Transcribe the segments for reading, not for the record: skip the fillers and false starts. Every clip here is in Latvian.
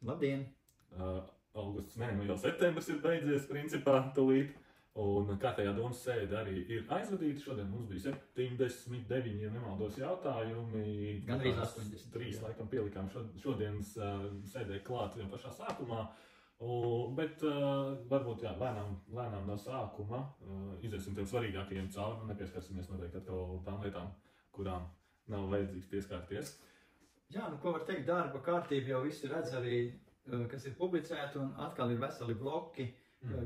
Labdien! Augusts, jau septembris ir beidzies, principā, tūlīt. Un kārtējā domas sēde arī ir aizvadīta. Šodien mums bija 79, ja nemaldos, jautājumi. Gandrīz 80. 3 laikam pielikām šodienas sēdē klāt jau pašā sākumā. Bet varbūt lēnām no sākuma iziesim tiem svarīgākajiem cauri un nepieskarsimies noteikti atkal tām lietām, kurām nav vajadzīgs pieskārties. Jā, ko var teikt, darba kārtība jau visi redz arī, kas ir publicēta, un atkal ir veseli bloki,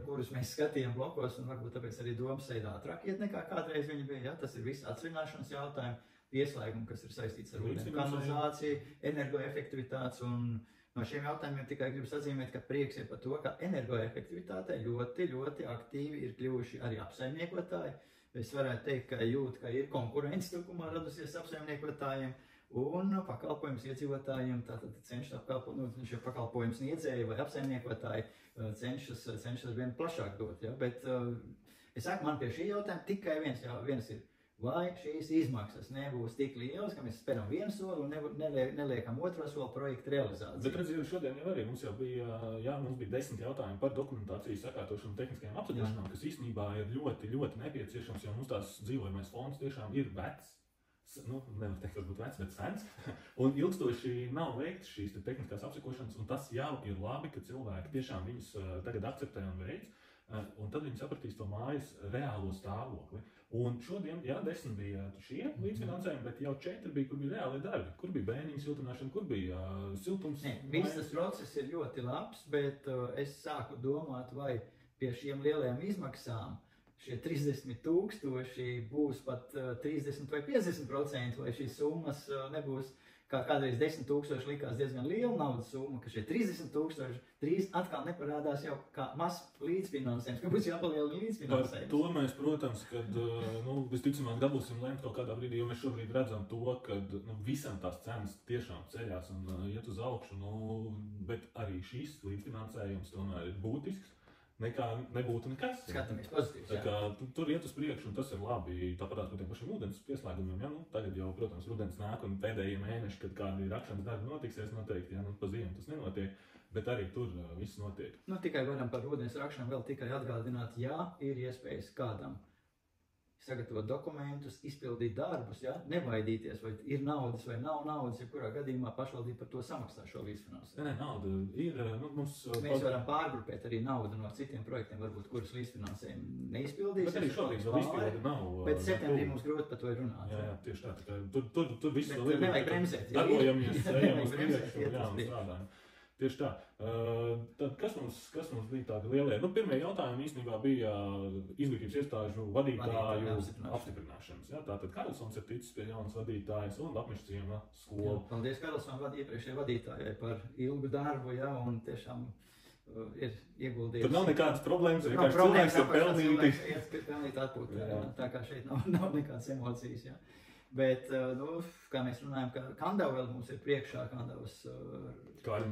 kurus mēs skatījām blokos, un varbūt tāpēc arī domas sēdā ātrāk iet nekā kādreiz viņi bija. Ja? Tas ir viss atsvināšanas jautājumi, pieslēgumi, kas ir saistīts ar ūdeni kanalizāciju, energoefektivitātes, un no šiem jautājumiem tikai gribu sazīmēt, ka prieks ir par to, ka energoefektivitātei ļoti aktīvi ir kļuvuši arī apsaimniekotāji. Es varētu teikt, ka jūt, ka ir konkurence tukumā radusies apsaimniekotājiem un pakalpojums iedzīvotājiem, tātad cenšas šie pakalpojums sniedzēji vai apsaimniekotāji cenšas vien plašāk dot. Ja? Bet es saku, man pie šī jautājuma tikai viens ir, vai šīs izmaksas nebūs tik lielas, ka mēs speram vienu soli un neliekam otro soli projektu realizāciju. Bet redziet, šodien jau arī mums bija 10 jautājumi par dokumentācijas sakārtošanu tehniskajām apceļošanām, kas īstenībā ir ļoti nepieciešams, jo mums tās dzīvojamais fonds tiešām ir vecs. Nevar teikt, varbūt vecs, bet sens. Un ilgstoši nav veikts šīs tehniskās apsekošanas, un tas jau ir labi, ka cilvēki tiešām viņus tagad akceptē un veic, un tad viņi sapratīs to mājas reālo stāvokli. Un šodien, 10 bija šie līdzfinansējumi, bet jau 4 bija, kur bija reāli darbi. Kur bija bēniņu siltināšana, kur bija siltums. Viss tas process ir ļoti labs, bet es sāku domāt, vai pie šiem lielajām izmaksām šie 30,000 būs pat 30 vai 50%, vai šīs summas nebūs, kā kādreiz 10,000 likās diezgan liela naudas summa, ka šie 30,000 drīz atkal neparādās jau kā mazs līdzfinansējums, ka būs jāpalielina līdzfinansējums. Par to mēs, protams, kad visticamāk dabūsim lemt kaut kādā brīdī, jo mēs šobrīd redzam to, ka visam tās cenas tiešām ceļās un iet uz augšu, bet arī šis līdzfinansējums tomēr ir būtisks. Nekā nebūtu nekas. Skatāmies pozitīvs, jā. Tur iet uz priekšu, un tas ir labi. Tāpat par tiem pašiem ūdens pieslēgumiem. Tagad jau, protams, rudens nāk, un pēdējie mēneši, kad kādi rakšanas darbi notiksies, noteikti, pa ziemu tas nenotiek, bet arī tur viss notiek. Tikai varam par ūdens rakšanu vēl tikai atgādināt, ir iespējas kādam sagatavot dokumentus, izpildīt darbus, nebaidīties, vai ir naudas vai nav naudas, ja kurā gadījumā pašvaldība par to samaksā šo līdzfinansējumu. Nauda ir, Mēs varam pārgrupēt arī naudu no citiem projektiem, varbūt, kurus līdzfinansējumu neizpildīs. Bet arī šobrīd vēl izpildi nav. Bet septembrī mums grūti par to ir runāt. Jā, tieši tā. Tur viss vēl ir. Nevajag bremzēt. Darbojamies, ejam uz priekšu, un strādājam. Tieši tā. Tad kas mums bija tādi lielie? Pirmie jautājumi īstenībā bija izglītības iestāžu vadītāju apstiprināšanas. Tātad Karlsons ir ticis pie jaunas vadītājas un Lapmežciema skola. Paldies Karlsona iepriekšējai vadītājai par ilgu darbu, un tiešām ir ieguldījums. Tur nav nekādas problēmas, vienkārši cilvēks ir pelnīt atpūtā. Tā kā šeit nav nekādas emocijas. Bet, kā mēs runājam, ka Kandava vēl mums ir priekšā, Kandavas Kārļa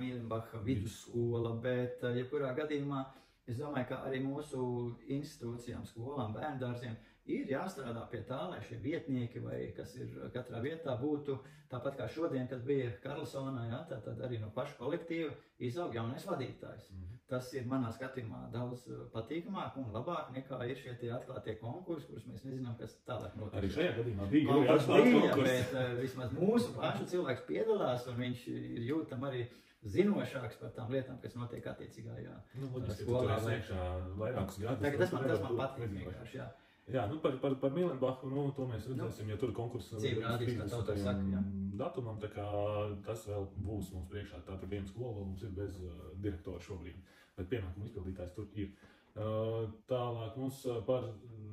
Mīlenbacha vidusskola, bet, jebkurā gadījumā, es domāju, ka arī mūsu institūcijām, skolām, bērndārziem ir jāstrādā pie tā, lai šie vietnieki vai kas ir katrā vietā būtu tāpat kā šodien, kad bija Karlsonā, tad arī no paša kolektīva izaug jaunais vadītājs. Tas ir manā skatījumā daudz patīkamāk un labāk nekā ir šie tie atklātie konkursi, kurus mēs nezinām, kas tālāk notiek. Arī šajā gadījumā bija konkursi. Bet vismaz mūsu pašu cilvēks piedalās un viņš ir jūtam arī zinošāks par tām lietām, kas notiek attiecīgajā skolā. Vairākus gadus. Tas man patīk vienkārši, Jā, par Mīlenbachu, to mēs redzēsim, ja tur konkurss datumam, tā kā tas vēl būs mums priekšā. Tātad viena skola mums ir bez direktora šobrīd, bet pienākumu izpildītājs tur ir. Tālāk mums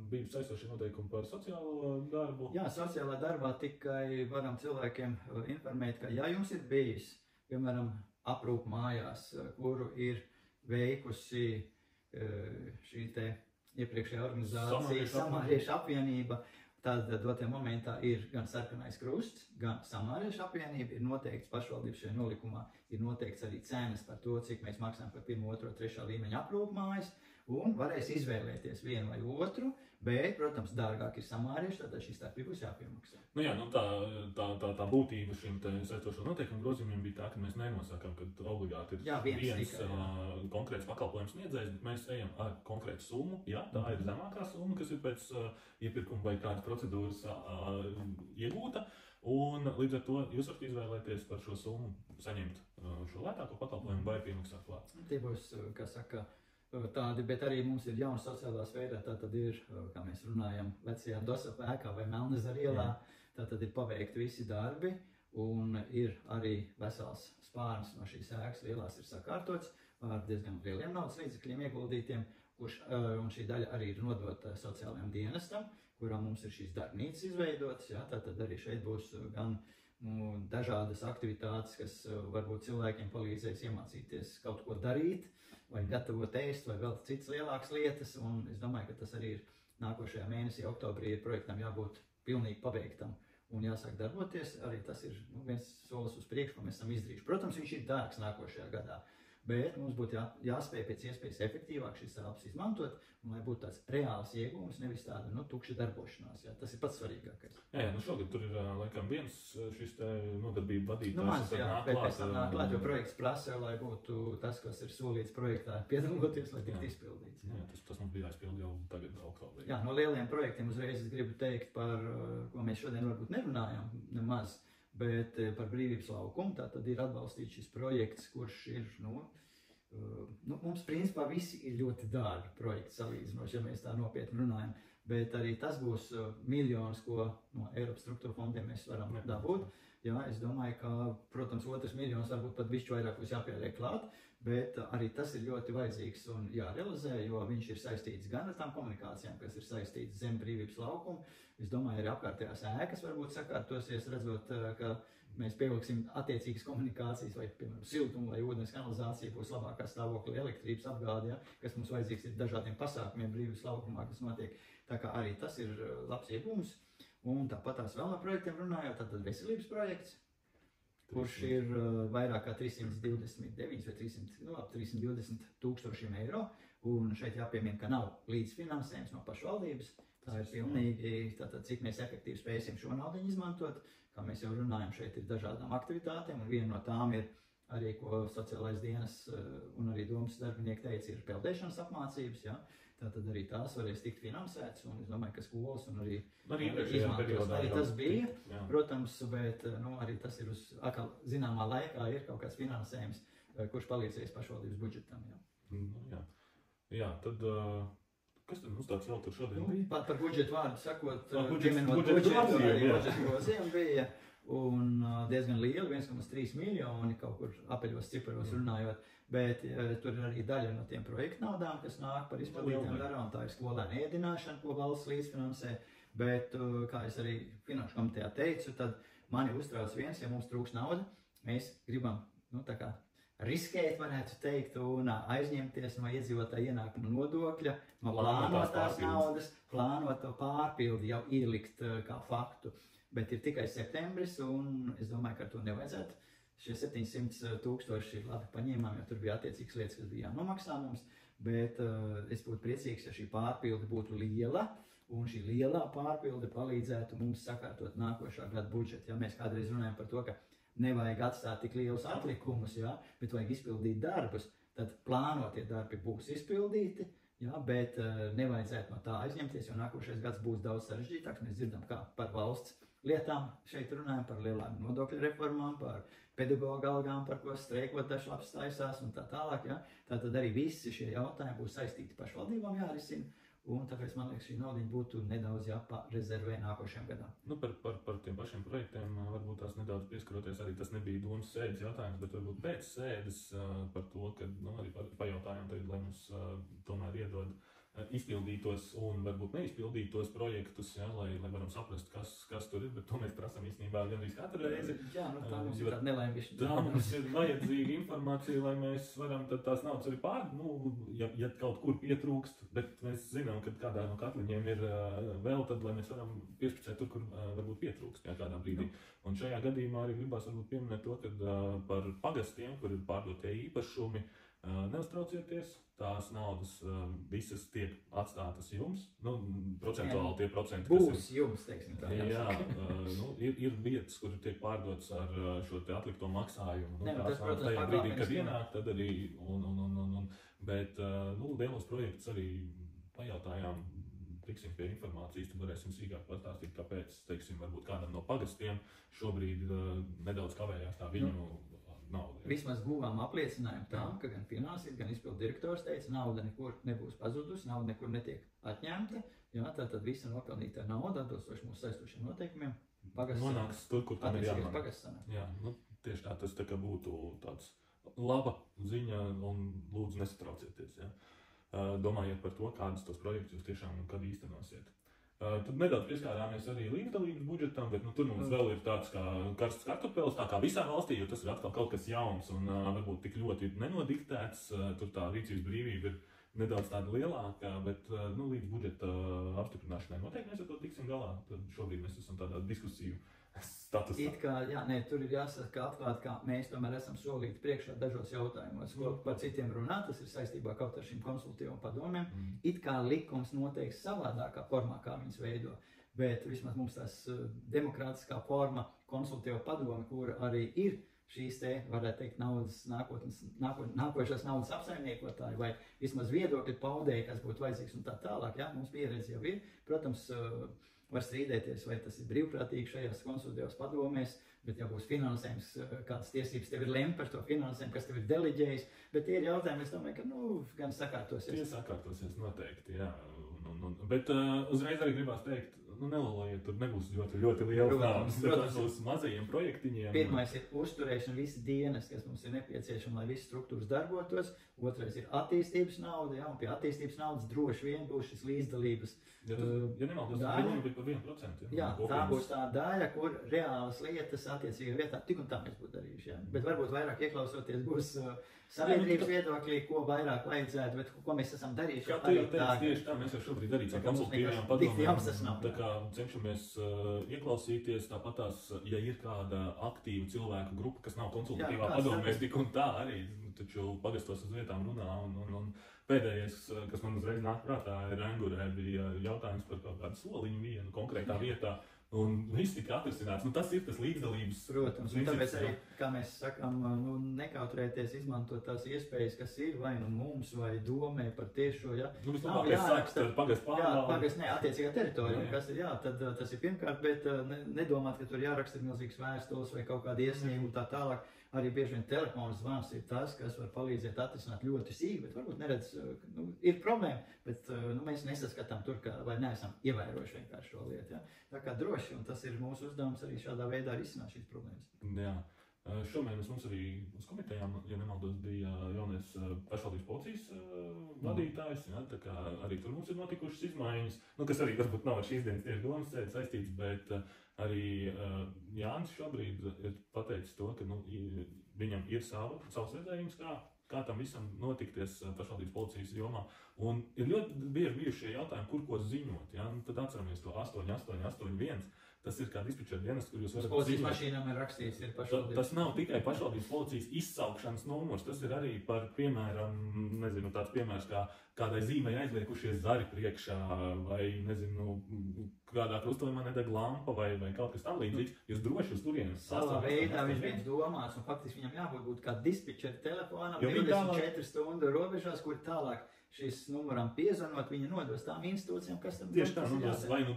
bija saistošie noteikumi par sociālo darbu. Jā, sociālā darbā tikai varam cilvēkiem informēt, ka ja jums ir bijis, piemēram, aprūp mājās, kuru ir veikusi šī te iepriekšējā organizācija, Samāriešu apvienība, tad dotajā momentā ir gan sarkanais krusts, gan Samāriešu apvienība, ir noteikts pašvaldības šajā nolikumā, ir noteikts arī cenas par to, cik mēs maksājam par 1., 2., 3. līmeņa aprūpmājas, un varēs izvēlēties vienu vai otru, bet, protams, dārgāk ir samārieši, tad šī starpība būs jāpiemaksā. Nu jā, tā būtība šīm saistošo noteikumu grozījumiem bija tā, ka mēs nenosakām, ka obligāti ir viens konkrēts pakalpojums sniedzējs, bet mēs ejam ar konkrētu summu. Jā, tā ir zemākā summa, kas ir pēc iepirkuma vai kādas procedūras iegūta, un līdz ar to jūs varat izvēlēties par šo summu saņemt šo lētāko pakalpojumu vai piemaksāt klāt. Tie būs, kā saka, tādi, bet arī mums ir jauna sociālā sfēra, tā tad ir, kā mēs runājam, vecajā Dosapa ēkā vai Melnezara ielā, tā tad ir paveikti visi darbi, un ir arī vesels spārns no šīs ēkas lielās ir sakārtots ar diezgan lieliem naudas līdzekļiem ieguldītiem, un šī daļa arī ir nodota sociālajiem dienestam, kurā mums ir šīs darbnīcas izveidotas, jā, tātad arī šeit būs gan dažādas aktivitātes, kas varbūt cilvēkiem palīdzēs iemācīties kaut ko darīt, vai gatavot ēst, vai vēl citas lielākas lietas, un es domāju, ka tas arī ir nākošajā mēnesī, oktobrī, ir projektam jābūt pilnīgi pabeigtam un jāsāk darboties. Arī tas ir viens solis uz priekšu, ko mēs esam izdarījuši. Protams, viņš ir dārgs nākošajā gadā, bet mums būtu jāspēj pēc iespējas efektīvāk šīs telpas izmantot, un lai būtu tāds reāls iegūms, nevis tāda tukša darbošanās. Jā. Tas ir pats svarīgākais. Jā, šogad tur ir laikam viens šis nodarbību vadītājs. Maz, jā, bet pēc tam nāk klāt, jo projekts prasa, lai būtu tas, kas ir solīts projektā, piedaloties, lai tiktu izpildīts. Jā, tas mums bija jāizpild jau tagad oktobrī. Jā, no lieliem projektiem uzreiz es gribu teikt par, ko mēs šodien varbūt nerunājam nemaz, bet par Brīvības laukumu. Tātad ir atbalstīts šis projekts, kurš ir, mums principā visi ir ļoti dārgi projekti salīdzinoši, ja mēs tā nopietni runājam, bet arī tas būs miljonus, ko no Eiropas struktūra fondiem mēs varam dabūt. Jā, es domāju, ka, protams, otrs miljons varbūt pat bišķi vairāk būs jāpieliek klāt, bet arī tas ir ļoti vajadzīgs un jārealizē, jo viņš ir saistīts gan ar tām komunikācijām, kas ir saistīts zem Brīvības laukumu. Es domāju, arī apkārtējās ēkas varbūt sakārtosies, redzot, ka mēs pievilksim attiecīgas komunikācijas, vai, piemēram, siltumu vai ūdens kanalizācija būs labākā stāvokļa elektrības apgāde, ja, kas mums vajadzīgs ir dažādiem pasākumiem Brīvības laukumā, kas notiek. Tā kā arī tas ir labs iegūms. Un tāpat tās vēl no projektiem runājot, tātad veselības projekts, kurš ir vairāk kā 329 vai 320 tūkstošiem eiro. Un šeit jāpiemina, ka nav līdzfinansējums no pašvaldības. Tā ir pilnīgi, tātad, cik mēs efektīvi spēsim šo naudu izmantot. Kā mēs jau runājam, šeit ir dažādām aktivitātēm, un viena no tām ir arī, ko sociālais dienas un arī domas darbinieki teica, ir peldēšanas apmācības. Ja? Tātad arī tās varēs tikt finansētas, un es domāju, ka skolas un arī izmantos. Arī tas bija, protams, bet arī tas ir uz atkal zināmā laikā ir kaut kāds finansējums, kurš palīdzēs pašvaldības budžetam. Jā, tad kas tad mums tāds vēl tur šodien bija? Par budžetu vārdu sakot, budžeta grozījumi bija un diezgan lieli, 1,3 miljoni, kaut kur apeļos ciparos runājot, bet tur ir arī daļa no tiem projektu naudām, kas nāk par izpildītiem darbiem, tā ir skolēnu ēdināšana, ko valsts līdzfinansē, bet, kā es arī Finanšu komitejā teicu, tad mani uztrauc viens, ja mums trūks nauda, mēs gribam, tā kā riskēt, varētu teikt, un aizņemties no iedzīvotāja ienākuma nodokļa, no plānotās naudas, plānoto pārpildi jau ielikt kā faktu. Bet ir tikai septembris, un es domāju, ka ar to nevajadzētu. Šie 700 tūkstoši ir labi paņēmām, jo tur bija attiecīgas lietas, kas bija jānomaksā mums, bet es būtu priecīgs, ja šī pārpilde būtu liela, un šī lielā pārpilde palīdzētu mums sakārtot nākošā gada budžetu. Ja mēs kādreiz runājam par to, ka nevajag atstāt tik lielus atlikumus, bet vajag izpildīt darbus, tad plānotie darbi būs izpildīti, bet nevajadzētu no tā aizņemties, jo nākošais gads būs daudz sarežģītāks. Mēs dzirdam, kā par valsts lietām šeit runājam, par lielām nodokļu reformām, par pedagoģu algām, par ko streikot dažlabs taisās un tā tālāk. Tātad arī visi šie jautājumi būs saistīti pašvaldībām jārisina. Un tāpēc, man liekas, šī naudiņa būtu nedaudz jāparezervē nākošajam gadam. Par tiem pašiem projektiem varbūt tās nedaudz pieskaroties, arī tas nebija domas sēdes jautājums, bet varbūt pēc sēdes par to, ka arī pajautājām tagad, lai mums tomēr iedod izpildītos un varbūt neizpildītos projektus, lai varam saprast, kas tur ir, bet to mēs prasam īstenībā gandrīz katru reizi. Jā, tā mums ir tāda nelēmišķa. Tā mums ir vajadzīga informācija, lai mēs varam tad tās naudas arī ja kaut kur pietrūkst, bet mēs zinām, ka kādā no katliņiem ir vēl, tad, lai mēs varam piešķicēt tur, kur varbūt pietrūkst kādā brīdī. Un šajā gadījumā arī gribās varbūt pieminēt to, ka par pagastiem, kur ir pārdotie īpašumi, Neuztraucieties, tās naudas visas tiek atstātas jums. Nu, procentuāli tie procenti, būs jums, teiksim tā. Jā, ir vietas, kur tiek pārdotas ar šo te atlikto maksājumu. Tas, protams, tajā brīdī, kad ienāk, tad arī, bet lielos projektus arī pajautājām, tiksim pie informācijas, tad varēsim sīkāk pastāstīt, kāpēc, teiksim, varbūt kādam no pagastiem šobrīd nedaudz kavējās tā viņu nauda. Vismaz guvām apliecinājumu tam, ka gan finanses, gan izpildu direktors teica, nauda nekur nebūs pazudusi, nauda nekur netiek atņemta. Jā, tātad visa nopelnītā nauda, atbilstoši mūsu saistošiem noteikumiem, nonāks tur, kur tam ir jānāk. Jā, tieši tā, tas tā kā būtu tāds laba ziņa un lūdzu nesatraucieties. Ja? Domājiet par to, kādus tos projektus jūs tiešām kad īstenosiet. Tad nedaudz pieskārāmies arī līdzdalības budžetam, bet tur mums vēl ir tāds kā karsts kartupelis, tā kā visā valstī, jo tas ir atkal kaut kas jauns un varbūt tik ļoti nenodiktēts, tur tā rīcības brīvība ir nedaudz tāda lielāka, bet līdz budžeta apstiprināšanai noteikti mēs ar to tiksim galā. Tad šobrīd mēs esam tādā diskusiju statusā. It kā, tur ir jāsaka atklāt, kā mēs tomēr esam solīti priekšā dažos jautājumos, ko par citiem runāt, tas ir saistībā kaut ar šīm konsultīvām padomēm. It kā likums noteiks savādākā formā, kā viņas veido, bet vismaz mums tās demokrātiskā forma konsultīva padome, kura arī ir šīs te, varētu teikt, nākošās naudas apsaimniekotāji vai vismaz viedokļu paudēji, kas būtu vajadzīgs un tā tālāk. Jā, mums pieredze jau ir. Protams, var strīdēties, vai tas ir brīvprātīgi šajās konsultīvās padomēs, bet jau būs finansējums, kādas tiesības tev ir lemt par to finansējumu, kas tev ir deleģējis. Bet tie ir jautājumi, es domāju, ka gan sakārtosies. Tie sakārtosies noteikti, jā. Bet uzreiz arī gribās teikt, nelolojiet, tur nebūs ļoti liela naudas. Tas būs mazajiem projektiņiem. Pirmais ir uzturēšana visi dienas, kas mums ir nepieciešama, lai visas struktūras darbotos. Otrais ir attīstības nauda, un pie attīstības naudas droši vien būs šis līdzdalības nemaldos, viņam bija par 1%. Jā, tā būs tā daļa, kur reālas lietas attiecīgajā vietā tik un tā mēs būtu darījuši. Jā. Bet varbūt vairāk ieklausoties būs sabiedrības viedoklī, ko vairāk vajadzētu, bet ko mēs esam darījuši. Jā, tieši tā, mēs jau šobrīd arī konsultīvajām padomēm. Tā kā cenšamies ieklausīties, tāpatās, ja ir kāda aktīva cilvēku grupa, kas nav konsultatīvā padomēs, tik un tā arī, taču pagastos uz vietām runā un pēdējais, kas man uzreiz nāk prātā, ir Angurē, bija jautājums par kaut kādu soliņu vienu konkrētā vietā. Un viss tika atrisināts. Tas ir tas līdzdalības. Protams, un tāpēc arī, kā mēs sakām, nekautrēties izmantot tās iespējas, kas ir vai mums, vai domē par tiešo, vislabāk jāraksta ar pagastu pārvaldi. Attiecīgā teritorija, kas ir, tad tas ir pirmkārt, bet nedomāt, ka tur jāraksta milzīgs vēstules vai kaut kādi iesniegumi tā tālāk. Arī bieži vien telefons zvans ir tas, kas var palīdzēt atrisināt ļoti sīk, bet varbūt neredz, ir problēma, bet mēs nesaskatām tur, vai neesam ievērojuši vienkārši šo lietu. Ja? Tā kā droši, un tas ir mūsu uzdevums arī šādā veidā risināt šīs problēmas. Jā. Šomēnes mums arī uz komitejām, ja nemaldos, bija jaunais pašvaldības policijas vadītājs, tā kā arī tur mums ir notikušas izmaiņas, kas arī varbūt nav ar šīs dienas tieši domas sēdes saistīts, bet arī Jānis šobrīd ir pateicis to, ka viņam ir savs redzējums, kā tam visam notikties pašvaldības policijas jomā. Un ir ļoti bieži bijuši šie jautājumi, kur ko ziņot. Ja? Tad atceramies to 8881. Tas ir kā dispečera dienas, kur jūs varat policijas mašīnām ir rakstīts, ir pašvaldības. Tas nav tikai pašvaldības policijas izsaukšanas numurs, tas ir arī par, piemēram, tāds piemērs, kā kādai zīmei aizliekušies zari priekšā, vai, kādā krustojumā nedeg lampa, vai kaut kas tam līdzīgs. Jūs droši uz turienes. Savā veidā viņš viens domās, un faktiski viņam jābūt kā dispečera telefonam, 24 stundu robežās, kur tālāk šis numuram piezvanot, viņa nodos tām institūcijām, kas tam tieši tā,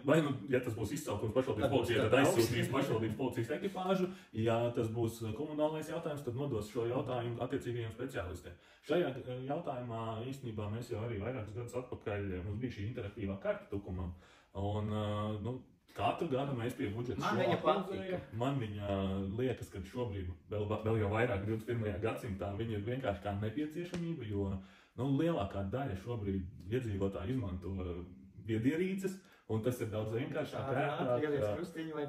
vai ja tas būs izsaukums pašvaldības policijai, tad aizsūtīs pašvaldības policijas ekipāžu, ja tas būs komunālais jautājums, tad nodos šo jautājumu attiecīgajiem speciālistiem. Šajā jautājumā īstenībā mēs jau arī vairākus gadus atpakaļ, mums bija šī interaktīvā karta tukumam, un katru gadu mēs pie budžeta šo aplūzēja. Man viņa liekas, ka šobrīd vēl jau vairāk 21. gadsimtā viņa ir vienkārši kā nepieciešamība, jo lielākā daļa šobrīd iedzīvotāji izmanto viedierīces, un tas ir daudz vienkāršāk,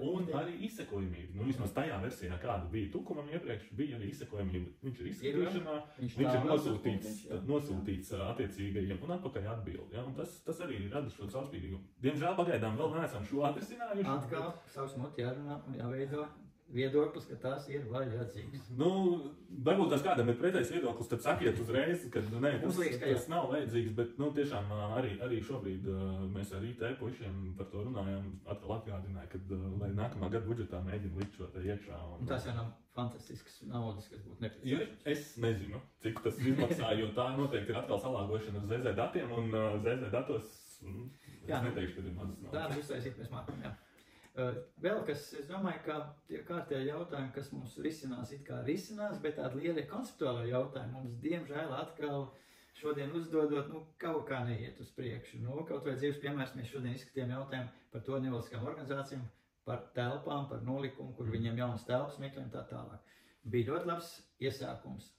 un arī izsekojamība. Vismaz tajā versijā, kāda bija tukumam iepriekš, bija arī izsekojamība. Viņš ir izskatīšanā, viņš ir nosūtīts attiecīgajiem un atpakaļ atbildi. Ja? Un tas arī rada šo caurspīdīgumu. Diemžēl pagaidām vēl neesam šo atrisinājuši. Atkal savs moti jārunā un jāveido viedoklis, ka tas ir vajadzīgs. Nu, varbūt tas kādam ir pretējs viedoklis, tad sakiet uzreiz, ka ne, tas nav vajadzīgs, bet nu, tiešām arī šobrīd mēs ar IT puišiem par to runājām, atkal atgādināja, ka lai nākamā gada budžetā mēģina likt šo te iekšā. Un tas jau nav fantastisks naudas, kas būtu nepieciešams. Es nezinu, cik tas izmaksā, jo tā noteikti ir atkal salāgošana uz ZZ datiem, un ZZ datos, es neteikšu, ka ir mazas naudas. Tā uztaisīt mēs mākam, jā. Vēl kas, es domāju, ka tie kārtēji jautājumi, kas mums risinās, it kā risinās, bet tādi lielie konceptuāli jautājumi mums, diemžēl, atkal šodien uzdodot, kaut kā neiet uz priekšu. Kaut vai dzīves piemērs, mēs šodien izskatījām jautājumu par to nevalstiskām organizācijām, par telpām, par nolikumu, kur viņiem jaunas telpas meklē un tā tālāk. Bija ļoti labs iesākums.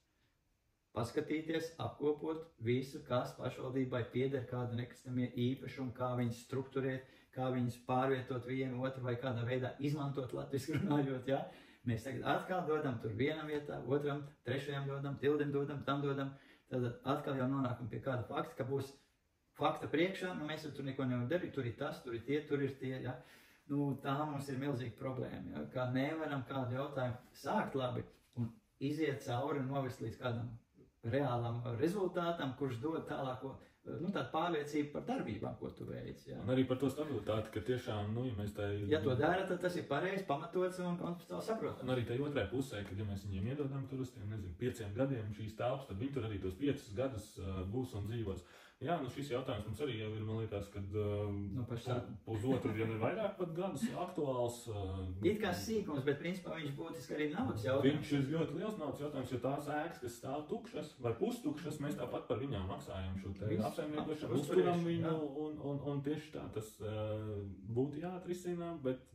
Paskatīties, apkopot visu, kas pašvaldībai pieder, kāda nekustamie īpašumi, kā viņas strukturēt, kā viņus pārvietot vienu otru vai kādā veidā izmantot latviski runājot, ja? Mēs tagad atkal dodam tur vienam vietā, otram, trešajam dodam, tildim dodam, tam dodam, tad atkal jau nonākam pie kāda fakta, ka būs fakta priekšā, mēs tur neko nevaram darīt, tur ir tas, tur ir tie, ja? Tā mums ir milzīga problēma, ja? Kā nevaram kādu jautājumu sākt labi un iziet cauri un novest līdz kādam reālam rezultātam, kurš dod tālāko tāda pārliecība par darbībām, ko tu veici. Ja? Un arī par to stabilitāti, ka tiešām, ja mēs tā... Ja to dara, tad tas ir pareizi, pamatots un konceptuāli saprotams. Un arī tai otrai pusē, kad ja mēs viņiem iedodam tur uz tiem, 5 gadiem šīs telpas, tad viņi tur arī tos 5 gadus būs un dzīvos. Jā, šis jautājums mums arī jau ir, man liekas, kad pusotru, ja ne vairāk pat gadus aktuāls. It kā sīkums, bet principā viņš būtiski arī naudas jautājums. Viņš ir ļoti liels naudas jautājums, jo tās ēkas, kas stāv tukšas vai pustukšas, mēs tāpat par viņām maksājam šo te apsaimniekošanu, uzturam viņu, un tieši tā tas būtu jāatrisina, bet,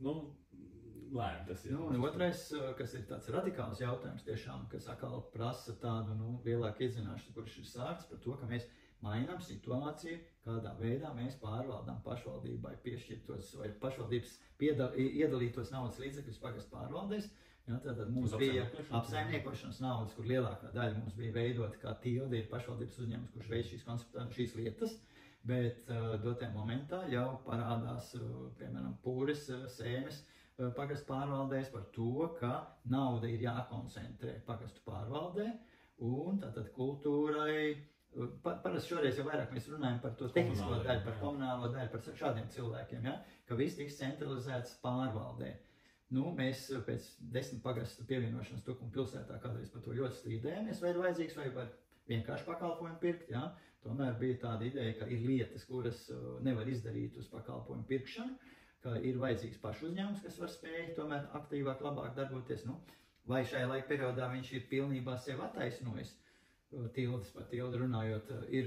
lēni tas ir. Un otrais, kas ir tāds radikāls jautājums tiešām, kas atkal prasa tādu, lielāku iedzināšanu, kurš ir sākts par to, ka mēs mainām situāciju, kādā veidā mēs pārvaldām pašvaldībai piešķirtos vai pašvaldības iedalītos naudas līdzekļus pagastu pārvaldēs. Ja, tātad mums bija apsaimniekošanas naudas, kur lielākā daļa mums bija veidota kā tilde, ir pašvaldības uzņēmums, kurš veic šīs lietas, bet dotajā momentā jau parādās, piemēram, pūres, sēmes pagastu pārvaldēs par to, ka nauda ir jākoncentrē pagastu pārvaldē un tātad kultūrai. Parasti šoreiz jau vairāk mēs runājam par to tehnisko daļu, par komunālo daļu, par šādiem cilvēkiem, ja? Ka viss tiks centralizēts pārvaldē. Mēs pēc 10 pagastu pievienošanas Tukuma pilsētā kādreiz par to ļoti strīdējāmies, vai ir vajadzīgs, vai var vienkārši pakalpojumu pirkt, ja? Tomēr bija tāda ideja, ka ir lietas, kuras nevar izdarīt uz pakalpojumu pirkšanu, ka ir vajadzīgs pašu uzņēmums, kas var spēj tomēr aktīvāk, labāk darboties, vai šajā laika periodā viņš ir pilnībā sev attaisnojis. Tildes par tildu runājot, ir,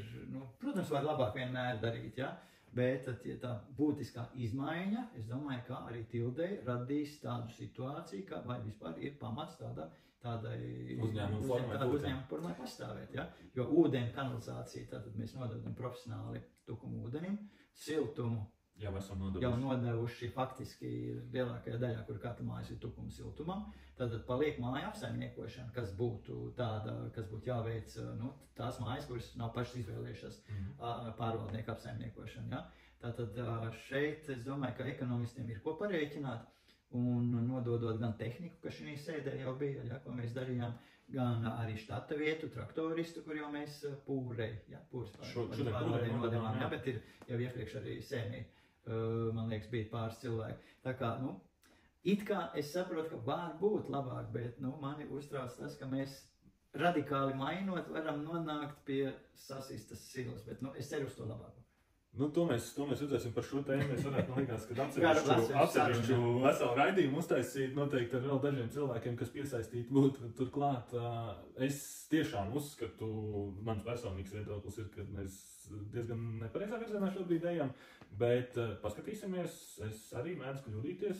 protams, var labāk vienmēr darīt, ja? Bet tā būtiskā izmaiņa, es domāju, ka arī tildei radīs tādu situāciju, ka vai vispār ir pamats tādai uzņēmumu formai pastāvēt, ja? Jo ūdeni kanalizācija, tātad mēs nododam profesionāli Tukuma ūdenim, siltumu jau nodevuši faktiski lielākajā daļā, kur katra mājas ir Tukuma siltumam, tad paliek māja apsaimniekošana, kas būtu tāda, kas būtu jāveic, tās mājas, kuras nav pašas izvēlējušas pārvaldnieku apsaimniekošanu, ja? Tātad šeit, es domāju, ka ekonomistiem ir ko parēķināt, un nododot gan tehniku, kas šī sēdē jau bija, ja, ko mēs darījām, gan arī štata vietu, traktoristu, kur jau mēs pūrei, ja, pūrs pārvaldēm, ja, bet ir jau iepriekš arī sēmī. Man liekas, bija pāris cilvēki. Tā kā, it kā es saprotu, ka var būt labāk, bet, mani uztrauc tas, ka mēs radikāli mainot varam nonākt pie sasistas silas, bet, es ceru uz to labāko. To mēs redzēsim par šo tēmu. Mēs varētu, man liekas, kad atsevišķu veselu raidījumu uztaisīt noteikti ar vēl dažiem cilvēkiem, kas piesaistīti būtu turklāt. Es tiešām uzskatu, mans personīgs viedoklis ir, ka mēs diezgan nepareizā virzienā šobrīd ejam, bet paskatīsimies, es arī mēdzu kļūdīties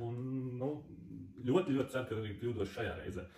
un ļoti ceru, ka arī kļūdos šajā reizē.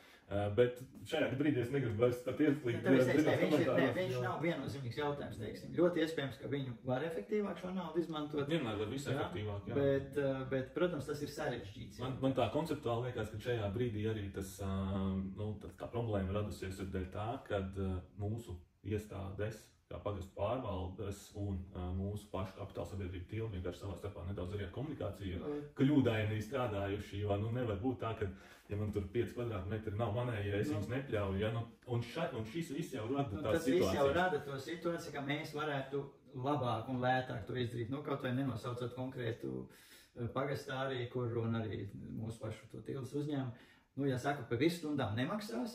Bet šajā brīdī es negribu vairs pat ieslīgt. Viņš nav viennozīmīgs jautājums, teiksim. Ļoti iespējams, ka viņu var efektīvāk šo naudu izmantot. Vienmēr var visu efektīvāk, jā. Bet, protams, tas ir sarežģīts. Man tā konceptuāli liekas, ka šajā brīdī arī tā problēma radusies dēļ tā, kad mūsu iestādes kā pagastu pārvaldes un mūsu pašu kapitāla sabiedrība Tilma vienkārši savā starpā nedaudz arī ar komunikāciju kļūdaini strādājuši, jo nevar būt tā, ka, ja man tur 5 kvadrātmetri nav manēji, ja es viņus nepļauju, ja, un šis viss jau rada tās situācijas. Tas viss jau rada to situāciju, ka mēs varētu labāk un lētāk to izdarīt, kaut vai nenosaucot konkrētu pagastā arī, kur un arī mūsu pašu to Tildas uzņēmumu. Ja saka, pa virsstundām nemaksās,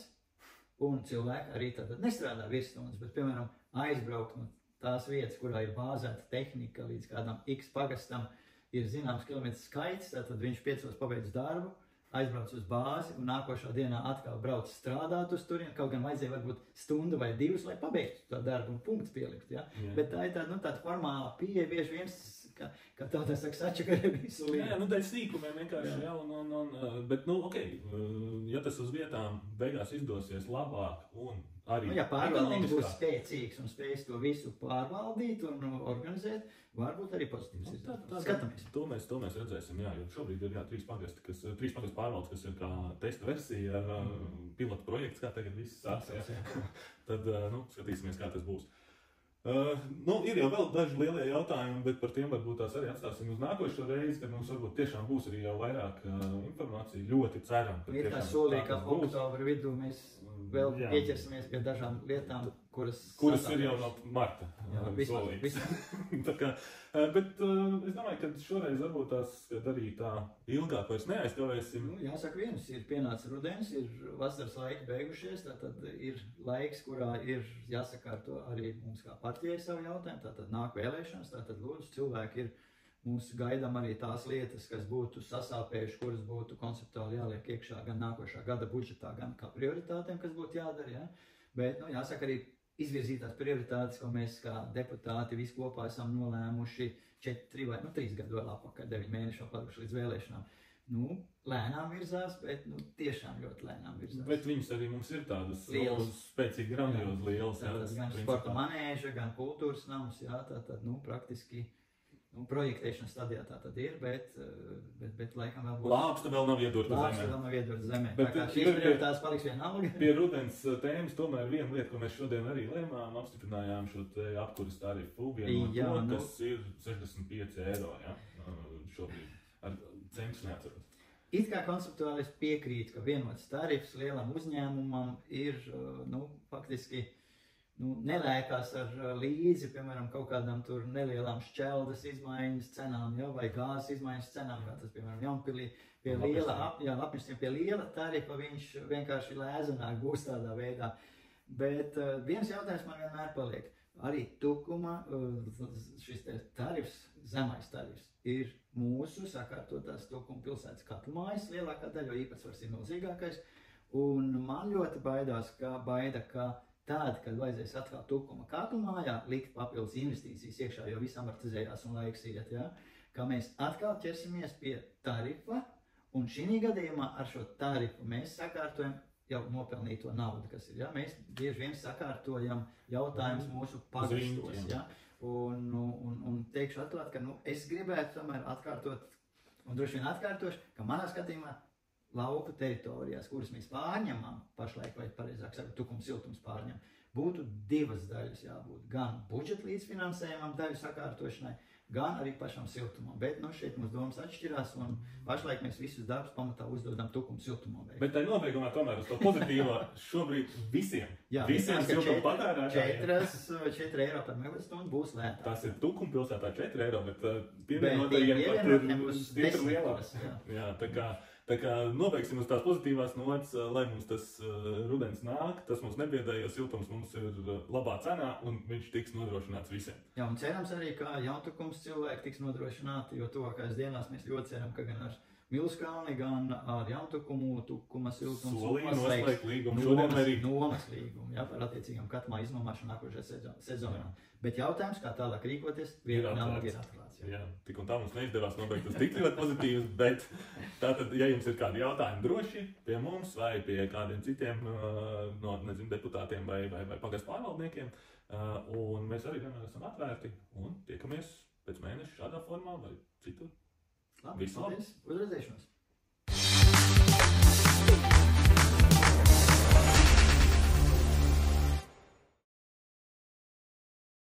un cilvēki arī tad nestrādā virsstundas, bet, piemēram, aizbraukt no tās vietas, kurā ir bāzēta tehnika līdz kādam X pagastam, ir zināms kilometru skaits, tad viņš 5 pabeidz darbu, aizbrauc uz bāzi un nākošā dienā atkal brauc strādāt uz turien, kaut gan vajadzēja varbūt stundu vai 2, lai pabeigtu to darbu un punkts pielikt, ja? Bet tā ir tāda formāla pieeja, bieži viens, kā tādā saka, sačakarē visu lietu. Jā, dēļ sīkumiem vienkārši, bet, ok, ja tas uz vietām beigās izdosies labāk un arī... Ja pārvaldnieks būs spēcīgs un spējas to visu pārvaldīt un organizēt, varbūt arī pozitīvs ir. Skatāmies. To mēs redzēsim, jā, jo šobrīd ir 3 pagastu pārvaldes, kas ir kā testa versija, pilota projekts, kā tagad viss sāks. Tad, skatīsimies, kā tas būs. Ir jau vēl daži lielie jautājumi, bet par tiem varbūt tās arī atstāsim uz nākošo reizi, kad mums varbūt tiešām būs arī jau vairāk informācija. Ļoti ceram, ka ir tā solīja, ka oktobra vidū mēs vēl pieķersimies pie dažām lietām, kuras ir jau no marta. Bet es domāju, ka šoreiz varbūt tās arī tā ilgāk vairs neaizkavēsim. Jāsaka viens, ir pienācis rudens, ir vasaras laiki beigušies, tātad ir laiks, kurā ir jāsakārto arī mums kā partijai savu jautājumu, tātad nāk vēlēšanas, tātad lūdzu cilvēki ir, mums gaidām arī tās lietas, kas būtu sasāpējuši, kuras būtu konceptuāli jāliek iekšā gan nākošā gada budžetā, gan kā prioritātēm, kas būtu jādara, ja? Bet, jāsaka arī izvirzītās prioritātes, ko mēs kā deputāti visi kopā esam nolēmuši 4 vai 3 gadu vēl apakaļ, 9 mēneši palikuši līdz vēlēšanām. Lēnām virzās, bet tiešām ļoti lēnām virzās. Bet viņas arī mums ir tādas spēcīgi, grandiozi lielas. Tātad gan sporta manēža, gan kultūras nams, tātad, praktiski projektēšanas stadijā tā tad ir, bet laikam vēl būs... Lāpsta vēl nav iedurta zemē. Tā kā šīs prioritātes paliks vienalga. Pie rudens tēmas tomēr viena lieta, ko mēs šodien arī lēmām, apstiprinājām šo apkuras tarifu vienu, kas ir 65 eiro, šobrīd ar centus neatceros. It kā konceptuāli es piekrītu, ka vienots tarifs lielam uzņēmumam ir, faktiski, nelēkās ar līdzi, piemēram, kaut kādām tur nelielām šķeldas izmaiņas cenām, vai gāzes izmaiņas cenām, kā tas, piemēram, Jaunpilī pie Lapņestiem pie liela tarifa, viņš vienkārši lēzenāk būs tādā veidā. Bet viens jautājums man vienmēr paliek. Arī Tukuma šis tarifs, zemais tarifs, ir mūsu sakārtotās Tukuma pilsētas katlmājas lielākā daļa, jo īpatsvars ir milzīgākais. Un man ļoti baida, ka tāda, kad vajadzēs atkal Tukuma katlmājā likt papildus investīcijas iekšā, jo viss amortizējās un laiks iet, ka mēs atkal ķersimies pie tarifa, un šī gadījumā ar šo tarifu mēs sakārtojam jau nopelnīto naudu, kas ir, mēs bieži vien sakārtojam jautājumus mūsu pagastos, un teikšu atklāt, ka, es gribētu tomēr atkārtot, un droši vien atkārtošu, ka manā skatījumā lauku teritorijās, kuras mēs pārņemam, pašlaik, vai pareizāk sakot, Tukuma siltums pārņem, būtu 2 daļas jābūt. Gan budžeta līdzfinansējumam daļu sakārtošanai, gan arī pašam siltumam. Bet šeit mums domas atšķirās, un pašlaik mēs visus darbus pamatā uzdodam Tukuma siltumam. Bet tai nobeigumā tomēr uz to pozitīvo šobrīd visiem siltuma patērētājiem. 4 eiro par megastundu būs lētāk. Tas ir Tukuma pilsētā 4 eiro, bet pievienotajiem pat ir stipri lielāks. Tā kā nobeigsim uz tās pozitīvās nots, lai mums tas rudens nāk, tas mums nebiedē, jo siltums mums ir labā cenā un viņš tiks nodrošināts visiem. Jā, un cerams arī, ka Jauntukums cilvēki tiks nodrošināti, jo tuvākajās dienās mēs ļoti ceram, ka gan ar Milskalni, gan ar Jauntukumu, Tukuma siltums solīja noslēgt līgumu. Nomas līgumu, par attiecīgām katmā iznomāšanu nākošajā sezonā. Bet jautājums, kā tālāk rīkoties, vienalga ir atklāts. Jā, tik un tā mums neizdevās nobeigt uz tik ļoti pozitīvas, bet tātad, ja jums ir kādi jautājumi droši pie mums vai pie kādiem citiem deputātiem vai pagastu pārvaldniekiem, un mēs arī vienmēr esam atvērti un tiekamies pēc mēneša šādā formā vai citur. Labi, paldies, uz redzēšanos!